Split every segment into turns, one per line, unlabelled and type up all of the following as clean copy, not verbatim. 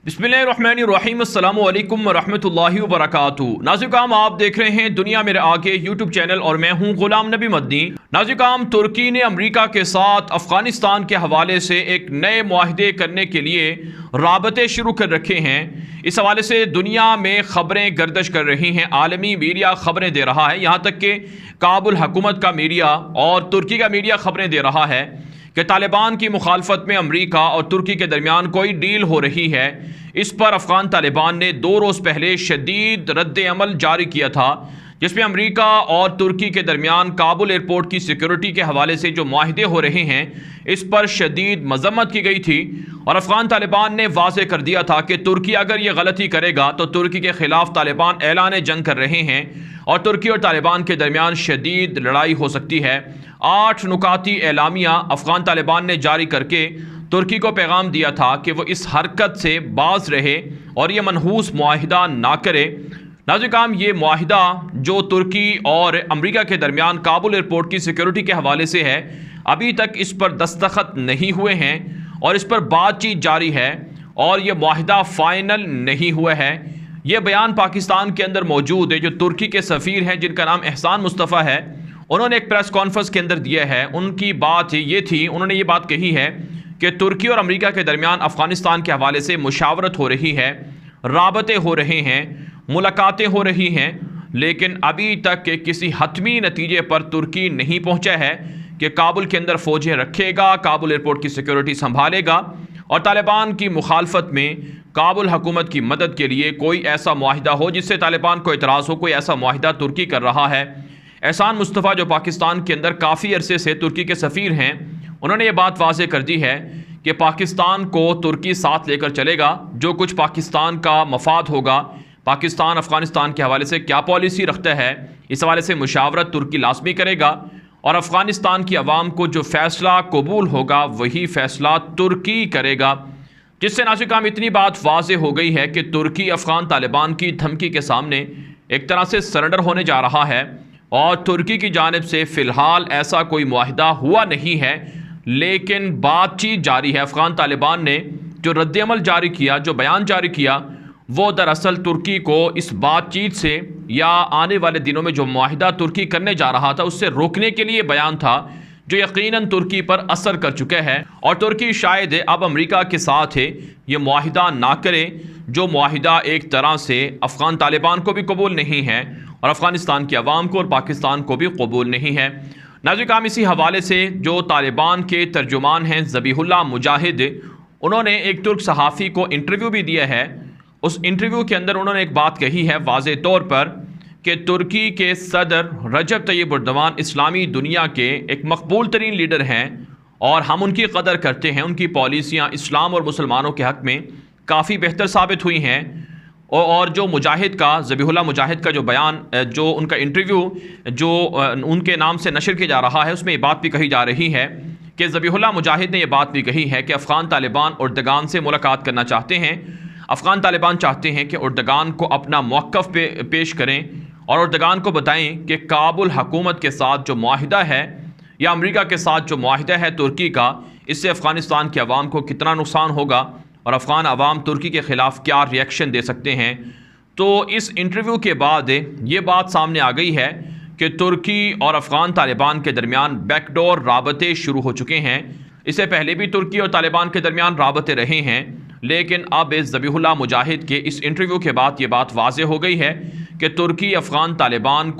बिस्मिल्लाहिर्रहमानिर्रहीम अस्सलामु अलैकुम वरहमतुल्लाहि वबरकातुहू। नाज़िकाम, आप देख रहे हैं दुनिया मेरे आगे यूट्यूब चैनल और मैं हूं गुलाम नबी मदनी। नाज़िकाम, तुर्की ने अमेरिका के साथ अफ़गानिस्तान के हवाले से एक नए मुआहदे करने के लिए राबते शुरू कर रखे हैं। इस हवाले से दुनिया में ख़बरें गर्दिश कर रही हैं, आलमी मीडिया ख़बरें दे रहा है, यहाँ तक कि काबुल हुकूमत का मीडिया और तुर्की का मीडिया ख़बरें दे रहा है कि तालिबान की मुखालफत में अमेरिका और तुर्की के दरमियान कोई डील हो रही है। इस पर अफ़गान तालिबान ने 2 रोज़ पहले शदीद रद्द अमल जारी किया था, जिसमें अमेरिका और तुर्की के दरमियान काबुल एयरपोर्ट की सिक्योरिटी के हवाले से जो मुआहदे हो रहे हैं, इस पर शदीद मजम्मत की गई थी। और अफ़गान तालिबान ने वाज़ेह कर दिया था कि तुर्की अगर ये गलती करेगा तो तुर्की के ख़िलाफ़ तालिबान ऐलान जंग कर रहे हैं और तुर्की और तालिबान के दरमियान शदीद लड़ाई हो सकती है। 8 नुकाती एलामिया अफ़गान तालिबान ने जारी करके तुर्की को पैगाम दिया था कि वो इस हरकत से बाज रहे और ये मनहूस मुआहिदा ना करे। नाज़िकाम, ये मुआहिदा जो तुर्की और अमेरिका के दरमियान काबुल एयरपोर्ट की सिक्योरिटी के हवाले से है, अभी तक इस पर दस्तखत नहीं हुए हैं और इस पर बातचीत जारी है और ये मुआहिदा फ़ाइनल नहीं हुआ है। ये बयान पाकिस्तान के अंदर मौजूद है। जो तुर्की के सफ़ीर हैं, जिनका नाम एहसान मुस्तफ़ा है, उन्होंने एक प्रेस कॉन्फ्रेंस के अंदर दिया है। उनकी बात ये थी, उन्होंने ये बात कही है कि तुर्की और अमेरिका के दरमियान अफ़गानिस्तान के हवाले से मुशावरत हो रही है, राबते हो रहे हैं, मुलाकातें हो रही हैं, लेकिन अभी तक के किसी हतमी नतीजे पर तुर्की नहीं पहुंचा है कि काबुल के अंदर फ़ौजें रखेगा, काबुल एयरपोर्ट की सिक्योरिटी संभालेगा और तालिबान की मुखालफत में काबुल हुकूमत की मदद के लिए कोई ऐसा मुआहिदा हो जिससे तालिबान को इतराज़ हो। कोई ऐसा मुआहिदा तुर्की कर रहा है। एहसान मुस्तफ़ा, जो पाकिस्तान के अंदर काफ़ी अरसे से तुर्की के सफ़ीर हैं, उन्होंने ये बात वाज़ेह कर दी है कि पाकिस्तान को तुर्की साथ लेकर चलेगा। जो कुछ पाकिस्तान का मफाद होगा, पाकिस्तान अफ़गानिस्तान के हवाले से क्या पॉलिसी रखता है, इस हवाले से मुशावरत तुर्की लाजमी करेगा और अफ़गानिस्तान की आवाम को जो फ़ैसला कबूल होगा वही फ़ैसला तुर्की करेगा। जिससे नाज़िकाम इतनी बात वाज़ेह हो गई है कि तुर्की अफ़गान तालिबान की धमकी के सामने एक तरह से सरेंडर होने जा रहा है और तुर्की की जानिब से फ़िलहाल ऐसा कोई मुआहिदा हुआ नहीं है, लेकिन बातचीत जारी है। अफ़गान तालिबान ने जो रद्द-ए-अमल जारी किया, जो बयान जारी किया, वो दरअसल तुर्की को इस बातचीत से या आने वाले दिनों में जो मुआहिदा तुर्की करने जा रहा था उससे रोकने के लिए बयान था, जो यकीनन तुर्की पर असर कर चुका है। और तुर्की शायद अब अमेरिका के साथ है ये मुआहिदा ना करे, जो मुआहिदा एक तरह से अफ़गान तालिबान को भी कबूल नहीं है और अफ़गानिस्तान की आवाम को और पाकिस्तान को भी कबूल नहीं है। नाज़िकाम, इसी हवाले से जो तालिबान के तर्जुमान हैं ज़बीहुल्लाह मुजाहिद, उन्होंने एक तुर्क सहाफ़ी को इंटरव्यू भी दिया है। उस इंटरव्यू के अंदर उन्होंने एक बात कही है वाज़ेह तौर पर कि तुर्की के सदर रजब तैयब एर्दोगान इस्लामी दुनिया के एक मकबूल तरीन लीडर हैं और हम उनकी कदर करते हैं। उनकी पॉलिसियाँ इस्लाम और मुसलमानों के हक़ में काफ़ी बेहतर साबित हुई हैं। और जो मुजाहिद का, ज़बीहुल्लाह मुजाहिद का जो बयान, जो उनका इंटरव्यू जो उनके नाम से नशर किया जा रहा है, उसमें ये बात भी कही जा रही है कि ज़बीहुल्लाह मुजाहिद ने यह बात भी कही है कि अफ़गान तालिबान एर्दोगान से मुलाकात करना चाहते हैं। अफ़गान तालिबान चाहते हैं कि एर्दोगान को अपना मौक़िफ़ पेश करें और एर्दोगान को बताएं कि काबुल हुकूमत के साथ जो मुआहिदा है या अमेरिका के साथ जो मुआहिदा है तुर्की का, इससे अफ़गानिस्तान की आवाम को कितना नुकसान होगा और अफ़गान आवाम तुर्की के ख़िलाफ़ क्या रिएक्शन दे सकते हैं। तो इस इंटरव्यू के बाद ये बात सामने आ गई है कि तुर्की और अफ़गान तालिबान के दरमियान बैकडोर राबते शुरू हो चुके हैं। इससे पहले भी तुर्की और तालिबान के दरमियान राबते रहे हैं, लेकिन अब इस ज़बीहुल्लाह मुजाहिद के इस इंटरव्यू के बाद ये बात वाज़ेह हो गई है कि तुर्की अफ़गान तालिबान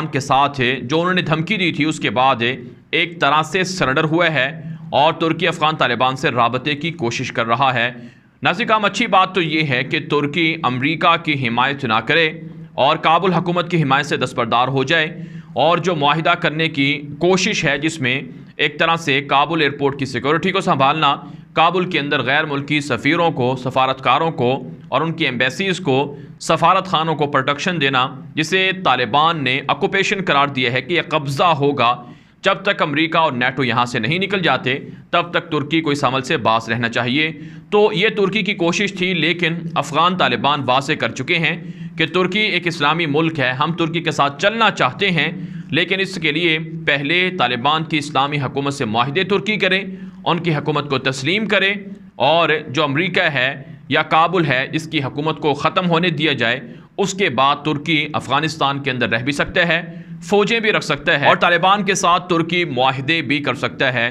के साथ जो उन्होंने धमकी दी थी उसके बाद एक तरह से सरेंडर हुआ है और तुर्की अफ़गान तालिबान से राबते की कोशिश कर रहा है। नाज़िकाम, अच्छी बात तो ये है कि तुर्की अमेरिका की हिमायत ना करे और काबुल हुकूमत की हिमायत से दस्तबरदार हो जाए और जो मुआहिदा करने की कोशिश है, जिसमें एक तरह से काबुल एयरपोर्ट की सिक्योरिटी को संभालना, काबुल के अंदर गैर मुल्की सफ़ीरों को, सफारतकारों को और उनकी एम्बेसीज़ को, सफारत खानों को प्रोटेक्शन देना, जिसे तालिबान ने ऑक्यूपेशन करार दिया है कि यह कब्ज़ा होगा। जब तक अमेरिका और नेटो यहाँ से नहीं निकल जाते तब तक तुर्की को इस अमल से बाज रहना चाहिए। तो ये तुर्की की कोशिश थी, लेकिन अफ़गान तालिबान वाज़ेह कर चुके हैं कि तुर्की एक इस्लामी मुल्क है, हम तुर्की के साथ चलना चाहते हैं, लेकिन इसके लिए पहले तालिबान की इस्लामी हुकूमत से मुआहिदे तुर्की करें, उनकी हुकूमत को तस्लीम करें और जो अमेरिका है या काबुल है इसकी हुकूमत को ख़त्म होने दिया जाए, उसके बाद तुर्की अफ़गानिस्तान के अंदर रह भी सकता है, फ़ौजें भी रख सकता है और तालिबान के साथ तुर्की मुआहदे भी कर सकता है।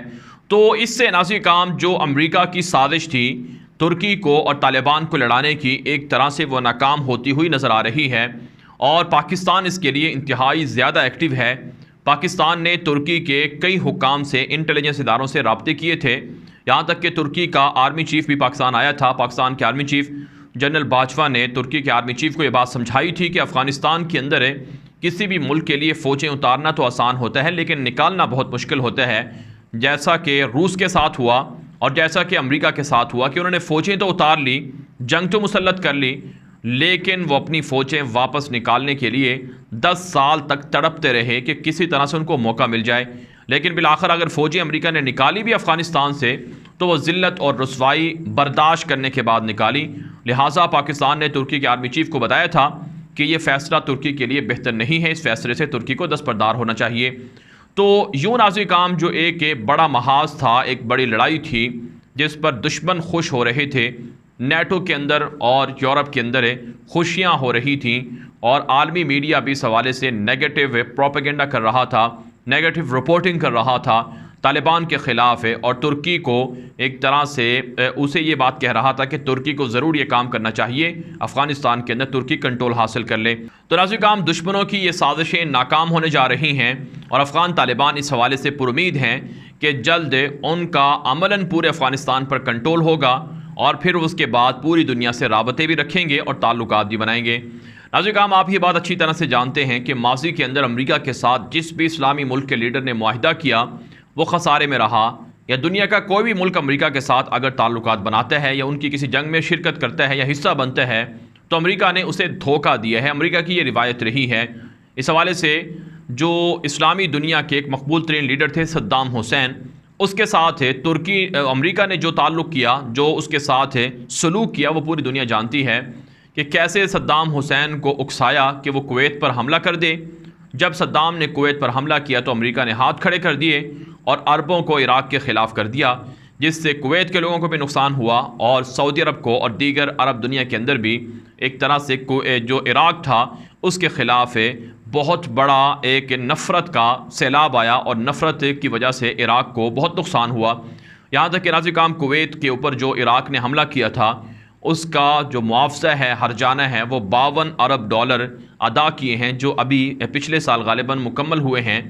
तो इससे नाज़िर काम जो अमेरिका की साजिश थी तुर्की को और तालिबान को लड़ाने की, एक तरह से वो नाकाम होती हुई नज़र आ रही है और पाकिस्तान इसके लिए इंतहाई ज़्यादा एक्टिव है। पाकिस्तान ने तुर्की के कई हुक्काम से, इंटेलिजेंस इदारों से राब्ते किए थे, यहाँ तक कि तुर्की का आर्मी चीफ भी पाकिस्तान आया था। पाकिस्तान के आर्मी चीफ जनरल बाजवा ने तुर्की के आर्मी चीफ को ये बात समझाई थी कि अफ़गानिस्तान के अंदर है किसी भी मुल्क के लिए फ़ौजें उतारना तो आसान होता है लेकिन निकालना बहुत मुश्किल होता है, जैसा कि रूस के साथ हुआ और जैसा कि अमेरिका के साथ हुआ कि उन्होंने फ़ौजें तो उतार ली, जंग तो मुसल्लत कर ली, लेकिन वो अपनी फ़ौजें वापस निकालने के लिए 10 साल तक तड़पते रहे कि किसी तरह से उनको मौका मिल जाए। लेकिन बिलाखिर अगर फ़ौजें अमेरिका ने निकाली भी अफ़गानिस्तान से तो वो ज़िल्लत और रुसवाई बर्दाश्त करने के बाद निकाली। लिहाजा पाकिस्तान ने तुर्की के आर्मी चीफ को बताया था कि ये फ़ैसला तुर्की के लिए बेहतर नहीं है, इस फैसले से तुर्की को दस्तबरदार होना चाहिए। तो यूँ नाज़िर काम जो एक बड़ा महाज था, एक बड़ी लड़ाई थी जिस पर दुश्मन खुश हो रहे थे, नेटो के अंदर और यूरोप के अंदर खुशियाँ हो रही थी और आलमी मीडिया भी इस हवाले से नेगेटिव प्रोपेगेंडा कर रहा था, नेगेटिव रिपोर्टिंग कर रहा था तालिबान के ख़िलाफ़ है और तुर्की को एक तरह से उसे ये बात कह रहा था कि तुर्की को ज़रूर ये काम करना चाहिए, अफ़गानिस्तान के अंदर तुर्की कंट्रोल हासिल कर ले। तो नाज़िर काम दुश्मनों की ये साजिशें नाकाम होने जा रही हैं और अफ़गान तालिबान इस हवाले से पुरुमीद हैं कि जल्द उनका अमलन पूरे अफ़गानिस्तान पर कंट्रोल होगा और फिर उसके बाद पूरी दुनिया से राबते भी रखेंगे और ताल्लुकात भी बनाएंगे। नाज़िर काम आप ये बात अच्छी तरह से जानते हैं कि माजी के अंदर अमेरिका के साथ जिस भी इस्लामी मुल्क के लीडर ने मुआहिदा किया वो खसारे में रहा, या दुनिया का कोई भी मुल्क अमेरिका के साथ अगर ताल्लुकात बनाता है या उनकी किसी जंग में शिरकत करता है या हिस्सा बनता है तो अमेरिका ने उसे धोखा दिया है। अमेरिका की ये रिवायत रही है। इस हवाले से जो इस्लामी दुनिया के एक मकबूल तरीन लीडर थे सद्दाम हुसैन, उसके साथ है तुर्की अमेरिका ने जो ताल्लुक़ किया, जो उसके साथ है सलूक किया, वो पूरी दुनिया जानती है कि कैसे सद्दाम हुसैन को उकसाया कि वो कुवैत पर हमला कर दे। जब सद्दाम ने कुवैत पर हमला किया तो अमेरिका ने हाथ खड़े कर दिए और अरबों को इराक़ के ख़िलाफ़ कर दिया, जिससे कुवैत के लोगों को भी नुकसान हुआ और सऊदी अरब को और दीगर अरब दुनिया के अंदर भी एक तरह से जो इराक़ था उसके ख़िलाफ़ बहुत बड़ा एक नफ़रत का सैलाब आया और नफ़रत की वजह से इराक़ को बहुत नुकसान हुआ। यहाँ तक कि नाज़िर काम कुवैत के ऊपर जो इराक़ ने हमला किया था उसका जो मुआवजा है, हर्जाना है, वो 52 अरब डॉलर अदा किए हैं जो अभी पिछले साल गालिबन मुकम्मल हुए हैं।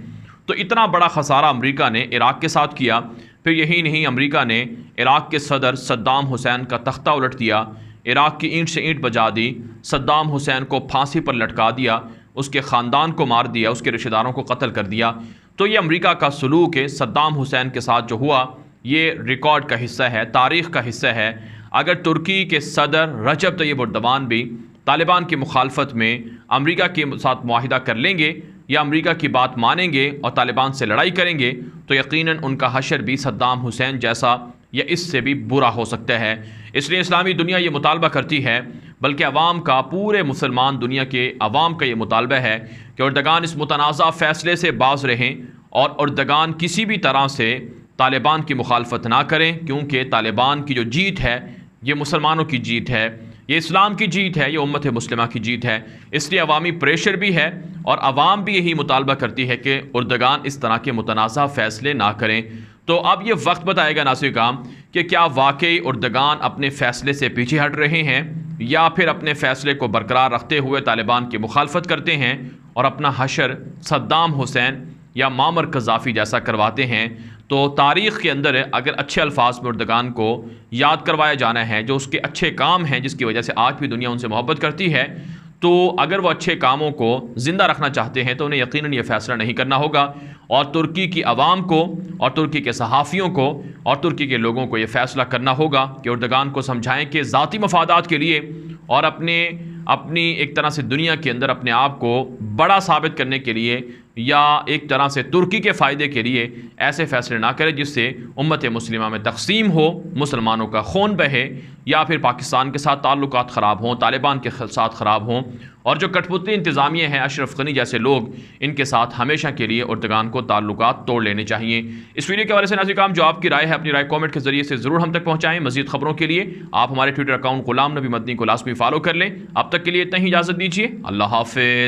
तो इतना बड़ा खसारा अमेरिका ने इराक़ के साथ किया। फिर यही नहीं, अमेरिका ने इराक़ के सदर सद्दाम हुसैन का तख्ता उलट दिया, इराक़ की ईंट से ईंट बजा दी, सद्दाम हुसैन को फांसी पर लटका दिया, उसके ख़ानदान को मार दिया, उसके रिश्तेदारों को कत्ल कर दिया। तो ये अमेरिका का सलूक है सद्दाम हुसैन के साथ जो हुआ ये रिकॉर्ड का हिस्सा है, तारीख़ का हिस्सा है। अगर तुर्की के सदर रजब तैयब एर्दोगान भी तालिबान की मुखालफत में अमेरिका के साथ मुआहिदा कर लेंगे या अमेरिका की बात मानेंगे और तालिबान से लड़ाई करेंगे तो यकीनन उनका हशर भी सद्दाम हुसैन जैसा या इससे भी बुरा हो सकता है। इसलिए इस्लामी दुनिया ये मुतालबा करती है, बल्कि अवाम का, पूरे मुसलमान दुनिया के अवाम का ये मुतालबा है कि एर्दोगान इस मुतनाज़ा फ़ैसले से बाज रहें और एर्दोगान किसी भी तरह से तालिबान की मुखालफत ना करें, क्योंकि तालिबान की जो जीत है ये मुसलमानों की जीत है, ये इस्लाम की जीत है, ये उम्मत मुस्लिमा की जीत है। इसलिए अवामी प्रेशर भी है और अवाम भी यही मुतालबा करती है कि एर्दोगान इस तरह के मुतनाज़ा फ़ैसले ना करें। तो अब ये वक्त बताएगा नाज़िर काम कि क्या वाकई एर्दोगान अपने फ़ैसले से पीछे हट रहे हैं या फिर अपने फ़ैसले को बरकरार रखते हुए तालिबान की मुखालफत करते हैं और अपना हशर सद्दाम हुसैन या मामर कज़ाफ़ी जैसा करवाते हैं। तो तारीख़ के अंदर अगर अच्छे अल्फाज में एर्दोगान को याद करवाया जाना है, जो उसके अच्छे काम हैं जिसकी वजह से आज भी दुनिया उनसे मोहब्बत करती है, तो अगर वो अच्छे कामों को ज़िंदा रखना चाहते हैं तो उन्हें यकीनन ये फ़ैसला नहीं करना होगा और तुर्की की आवाम को और तुर्की के सहाफ़ियों को और तुर्की के लोगों को ये फ़ैसला करना होगा कि एर्दोगान को समझाएं कि ज़ाती मफादात के लिए और अपनी एक तरह से दुनिया के अंदर अपने आप को बड़ा साबित करने के लिए या एक तरह से तुर्की के फ़ायदे के लिए ऐसे फ़ैसले ना करें जिससे उम्मत मुस्लिमा में तक़सीम हो, मुसलमानों का खून बहे, या फिर पाकिस्तान के साथ ताल्लुकात ख़राब हों, तालिबान के साथ ख़राब हों। और जो कठपुतली इंतज़ामिया हैं, अशरफ गनी जैसे लोग, इनके साथ हमेशा के लिए उर्दगान को ताल्लुकात तोड़ लेने चाहिए। इस वीडियो के हवाले से नाज़रीन जो आपकी राय है, अपनी राय कमेंट के ज़रिए से ज़रूर हम तक पहुँचाएँ। मज़ीद खबरों के लिए आप हमारे ट्विटर अकाउंट गुलाम नबी मदनी को लाज़मी फॉलो कर लें। अब तक के लिए इतना ही, इजाज़त दीजिए। अल्लाह हाफ़िज़।